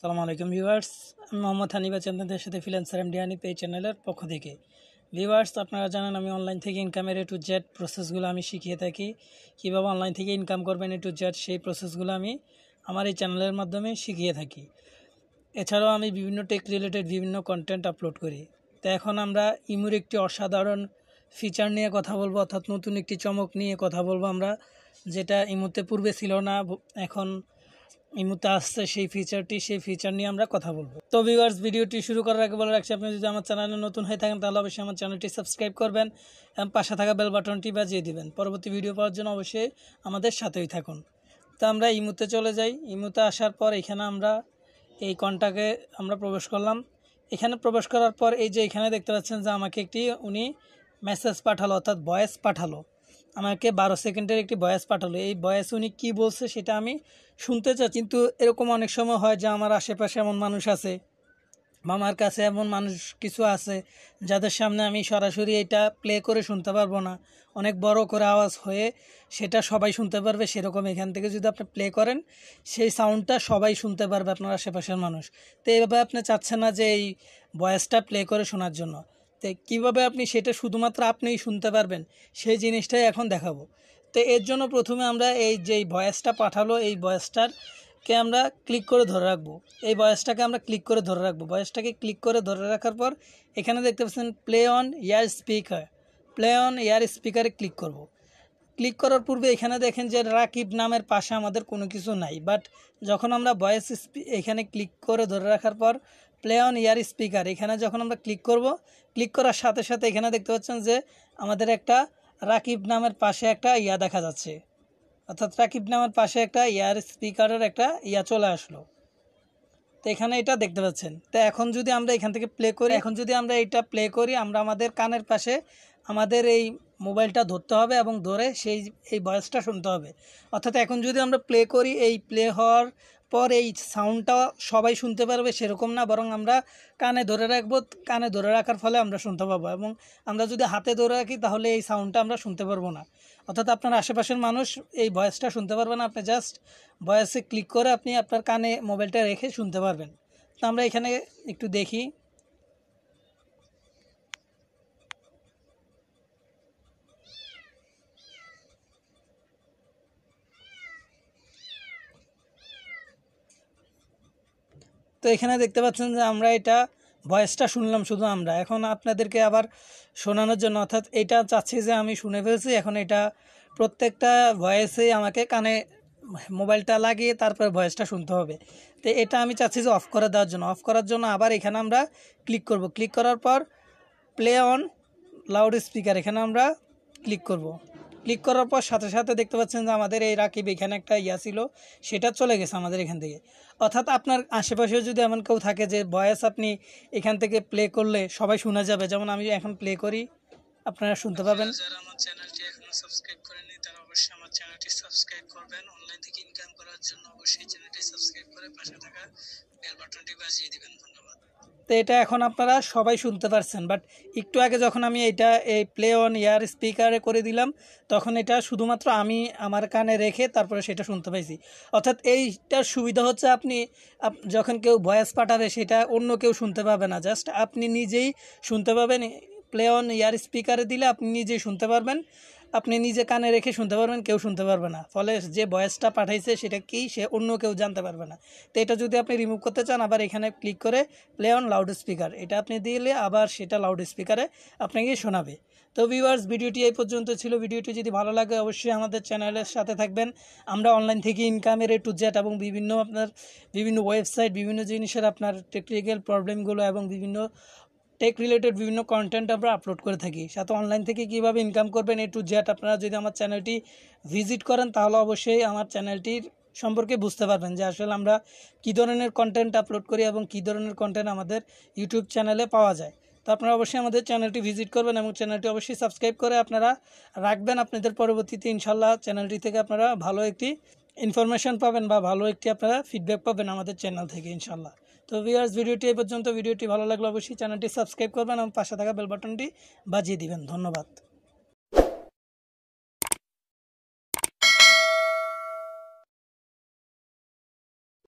আসসালামু আলাইকুম ভিউয়ার্স, আমি মোহাম্মদ হানিফ আছি আপনাদের সাথে ফ্রিল্যান্সার এমডি হানিফ এই চ্যানেলের পক্ষ থেকে। ভিউয়ার্স, আপনারা জানেন আমি অনলাইন থেকে ইনকামের A to Z প্রসেসগুলো আমি শিখিয়ে থাকি। কীভাবে অনলাইন থেকে ইনকাম করবেন A to Z সেই প্রসেসগুলো আমি আমার এই চ্যানেলের মাধ্যমে শিখিয়ে থাকি। এছাড়াও আমি বিভিন্ন টেক রিলেটেড বিভিন্ন কন্টেন্ট আপলোড করি। তো এখন আমরা ইমুর একটি অসাধারণ ফিচার নিয়ে কথা বলবো, অর্থাৎ নতুন একটি চমক নিয়ে কথা বলবো আমরা, যেটা ইমুতে পূর্বে ছিল না, এখন ইমুতে আসছে সেই ফিচার নিয়ে আমরা কথা বলবো। তো ভিউয়ার্স, ভিডিওটি শুরু করার আগে বলে রাখছি, আপনি যদি আমার চ্যানেলে নতুন হয়ে থাকেন তাহলে অবশ্যই আমার চ্যানেলটি সাবস্ক্রাইব করবেন এবং পাশে থাকা বেল বাটনটি বাজিয়ে দিবেন। পরবর্তী ভিডিও পাওয়ার জন্য অবশ্যই আমাদের সাথেই থাকুন। তো আমরা ইমুতে চলে যাই। ইমুতে আসার পর এখানে আমরা এই কন্টাক্টে আমরা প্রবেশ করলাম। এখানে প্রবেশ করার পর এই যে এখানে দেখতে পাচ্ছেন যে আমাকে একটি উনি মেসেজ পাঠালো, অর্থাৎ ভয়েস পাঠালো। আমাকে 12 সেকেন্ডের একটি ভয়েস পাঠালো। এই ভয়েস উনি কী বলছে সেটা আমি শুনতে চাই, কিন্তু এরকম অনেক সময় হয় যে আমার আশেপাশে এমন মানুষ আছে বা আমার কাছে এমন মানুষ কিছু আছে যাদের সামনে আমি সরাসরি এটা প্লে করে শুনতে পারবো না, অনেক বড় করে আওয়াজ হয়ে সেটা সবাই শুনতে পারবে সেরকম এখান থেকে যদি আপনি প্লে করেন সেই সাউন্ডটা সবাই শুনতে পারবে, আপনার আশেপাশের মানুষ। তো এইভাবে আপনি চাচ্ছেন না যে এই ভয়েসটা প্লে করে শোনার জন্য। তো কীভাবে আপনি সেটা শুধুমাত্র আপনিই শুনতে পারবেন সেই জিনিসটাই এখন দেখাবো। তো এর জন্য প্রথমে আমরা এই যে ভয়েসটা পাঠালো এই ভয়েসটাকে আমরা ক্লিক করে ধরে রাখবো। এই ভয়েসটাকে আমরা ক্লিক করে ধরে রাখবো। ভয়েসটাকে ক্লিক করে ধরে রাখার পর এখানে দেখতে পাচ্ছেন প্লে অন ইয়ার স্পিকারে ক্লিক করব। ক্লিক করার পূর্বে এখানে দেখেন যে রাকিব নামের পাশে আমাদের কোনো কিছু নাই, বাট যখন আমরা ভয়েস এখানে ক্লিক করে ধরে রাখার পর প্লে অন ইয়ার স্পিকার এখানে যখন আমরা ক্লিক করব, ক্লিক করার সাথে সাথে এখানে দেখতে পাচ্ছেন যে আমাদের একটা রাকিব নামের পাশে একটা দেখা যাচ্ছে, অর্থাৎ রাকিব নামের পাশে একটা ইয়ার স্পিকারের একটা চলে আসলো। তো এখানে এটা দেখতে পাচ্ছেন। তো এখন যদি আমরা এখান থেকে প্লে করি, আমরা আমাদের কানের পাশে আমাদের এই মোবাইলটা ধরতে হবে এবং ধরে এই ভয়েসটা শুনতে হবে। অর্থাৎ এখন যদি আমরা প্লে করি, এই প্লে হওয়ার পর এই সাউন্ডটা সবাই শুনতে পারবে সেরকম না, বরং আমরা কানে ধরে রাখবো। কানে ধরে রাখার ফলে আমরা শুনতে পাবো, এবং আমরা যদি হাতে ধরে রাখি তাহলে এই সাউন্ডটা আমরা শুনতে পারবো না। অর্থাৎ আপনার আশেপাশের মানুষ এই ভয়েসটা শুনতে পারবে না। আপনি জাস্ট ভয়েসে ক্লিক করে আপনি আপনার কানে মোবাইলটা রেখে শুনতে পারবেন। তো আমরা এখানে একটু দেখি। তো এখানে দেখতে পাচ্ছেন যে আমরা এটা ভয়েসটা শুনলাম শুধু আমরা। এখন আপনাদেরকে আবার শোনানোর জন্য, অর্থাৎ এটা চাচ্ছি যে আমি শুনে ফেলছি, এখন এটা প্রত্যেকটা ভয়েসেই আমাকে কানে মোবাইলটা লাগিয়ে তারপরে ভয়েসটা শুনতে হবে। তো এটা আমি চাচ্ছি যে অফ করে দেওয়ার জন্য। অফ করার জন্য আবার এখানে আমরা ক্লিক করব। ক্লিক করার পর প্লে অন লাউড স্পিকার এখানে আমরা ক্লিক করব। ক্লিক করার পর সাথে সাথে দেখতে পাচ্ছেন যে আমাদের এই রাকিব এখানে একটা ছিল, সেটা চলে গেছে আমাদের এখান থেকে। অর্থাৎ আপনার আশেপাশেও যদি এমন কেউ থাকে যে ভয়েস আপনি এখান থেকে প্লে করলে সবাই শোনা যাবে, যেমন আমি এখন প্লে করি, আপনারা শুনতে পাবেন। যারা আমার চ্যানেলটি এখনো সাবস্ক্রাইব করেননি তারা অবশ্যই আমার চ্যানেলটি সাবস্ক্রাইব করবেন। অনলাইন থেকে ইনকাম করার জন্য অবশ্যই চ্যানেলটি সাবস্ক্রাইব করে পাশে থাকা বেল বাটনটি বাজিয়ে দিবেন। ধন্যবাদ। তো এটা এখন আপনারা সবাই শুনতে পারছেন, বাট একটু আগে যখন আমি এই প্লে অন ইয়ার স্পিকারে করে দিলাম তখন এটা শুধুমাত্র আমি আমার কানে রেখে তারপরে সেটা শুনতে পাইছি। অর্থাৎ এইটার সুবিধা হচ্ছে আপনি যখন কেউ ভয়েস পাঠাবে সেটা অন্য কেউ শুনতে পাবে না, জাস্ট আপনি নিজেই শুনতে পাবেন। প্লে অন ইয়ার স্পিকারে দিলে আপনি নিজেই শুনতে পারবেন, আপনি নিজে কানে রেখে শুনতে পারবেন, কেউ শুনতে পারবে না। ফলে যে ভয়েসটা পাঠাইছে সেটা কি সে অন্য কেউ জানতে পারবে না। তো এটা যদি আপনি রিমুভ করতে চান, আবার এখানে ক্লিক করে প্লে অন লাউড স্পিকার এটা আপনি দিলে আবার সেটা লাউড স্পিকারে আপনাকে শোনাবে। তো ভিউয়ার্স, ভিডিওটি এই পর্যন্ত ছিল। ভিডিওটি যদি ভালো লাগে অবশ্যই আমাদের চ্যানেলের সাথে থাকবেন। আমরা অনলাইন থেকে ইনকামের A to Z এবং বিভিন্ন ওয়েবসাইট, বিভিন্ন জিনিসের আপনার টেকনিক্যাল প্রবলেমগুলো এবং বিভিন্ন টেক রিলেটেড বিভিন্ন কন্টেন্ট আমরা আপলোড করে থাকি। সাথে অনলাইন থেকে কীভাবে ইনকাম করবেন A to Z আপনারা যদি আমার চ্যানেলটি ভিজিট করেন তাহলে অবশ্যই আমার চ্যানেলটির সম্পর্কে বুঝতে পারবেন যে আসলে আমরা কী ধরনের কন্টেন্ট আপলোড করি এবং কী ধরনের কন্টেন্ট আমাদের ইউটিউব চ্যানেলে পাওয়া যায়। তো আপনারা অবশ্যই আমাদের চ্যানেলটি ভিজিট করবেন এবং চ্যানেলটি অবশ্যই সাবস্ক্রাইব করে আপনারা রাখবেন। আপনাদের পরবর্তীতে ইনশাল্লাহ চ্যানেলটি থেকে আপনারা ভালো একটি ইনফরমেশন পাবেন বা ভালো একটি আপনারা ফিডব্যাক পাবেন আমাদের চ্যানেল থেকে ইনশাল্লাহ। তো ভিউয়ার্স, ভিডিওটি এই পর্যন্ত। ভিডিওটি ভালো লাগলে অবশ্যই চ্যানেলটি সাবস্ক্রাইব করবেন এবং পাশে থাকা বেল বাটনটি বাজিয়ে দিবেন। ধন্যবাদ।